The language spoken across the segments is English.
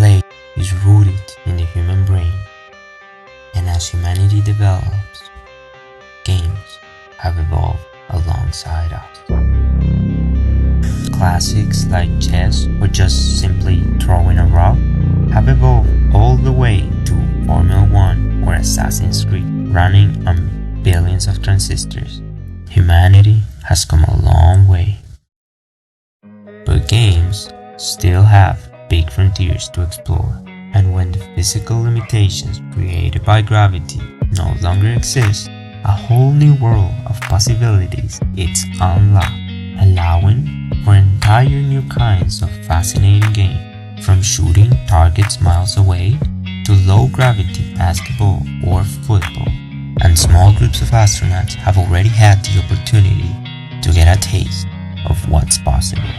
Play is rooted in the human brain, and as humanity develops, games have evolved alongside us. Classics like chess or just simply throwing a rock have evolved all the way to Formula 1 or Assassin's Creed running on billions of transistors. Humanity has come a long way. But games still have big frontiers to explore, and when the physical limitations created by gravity no longer exist, a whole new world of possibilities is unlocked, allowing for entire new kinds of fascinating games, from shooting targets miles away to low-gravity basketball or football. And small groups of astronauts have already had the opportunity to get a taste of what's possible.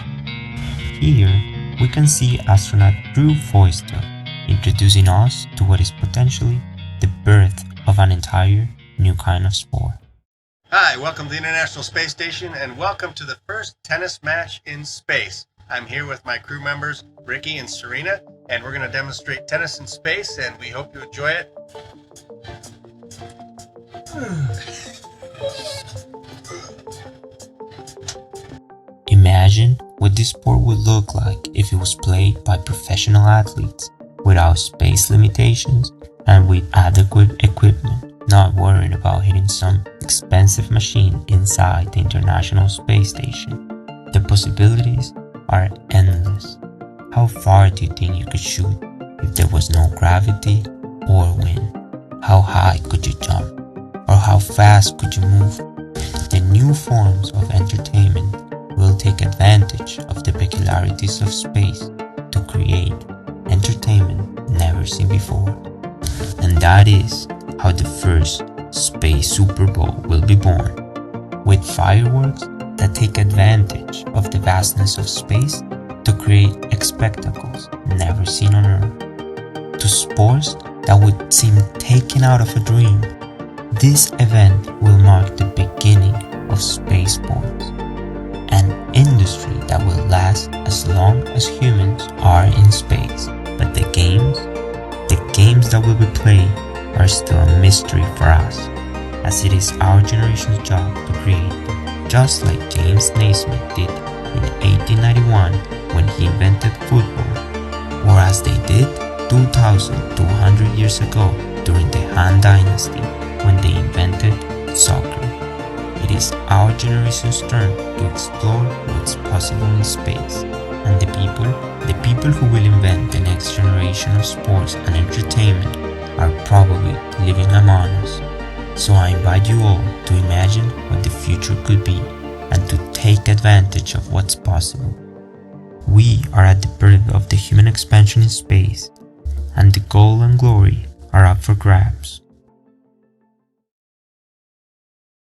Here, we can see astronaut Drew Foister introducing us to what is potentially the birth of an entire new kind of sport. Hi, welcome to the International Space Station and welcome to the first tennis match in space. I'm here with my crew members, Ricky and Serena, and we're going to demonstrate tennis in space, and we hope you enjoy it. Imagine what this sport would look like if it was played by professional athletes without space limitations and with adequate equipment, not worrying about hitting some expensive machine inside the International Space Station. The possibilities are endless. How far do you think you could shoot if there was no gravity or wind? How high could you jump? Or how fast could you move? The new forms of entertainment will take advantage of the peculiarities of space to create entertainment never seen before. And that is how the first Space Super Bowl will be born, with fireworks that take advantage of the vastness of space to create spectacles never seen on Earth, to sports that would seem taken out of a dream. This event will mark the beginning of space sports, an industry that will last as long as humans are in space. But the games that will be played are still a mystery for us, as it is our generation's job to create them, just like James Naismith did in 1891 when he invented football, or as they did 2,200 years ago during the Han Dynasty when they invented soccer. It is our generation's turn to explore what's possible in space, and the people who will invent the next generation of sports and entertainment are probably living among us. So I invite you all to imagine what the future could be and to take advantage of what's possible. We are at the birth of the human expansion in space, and the gold and glory are up for grabs.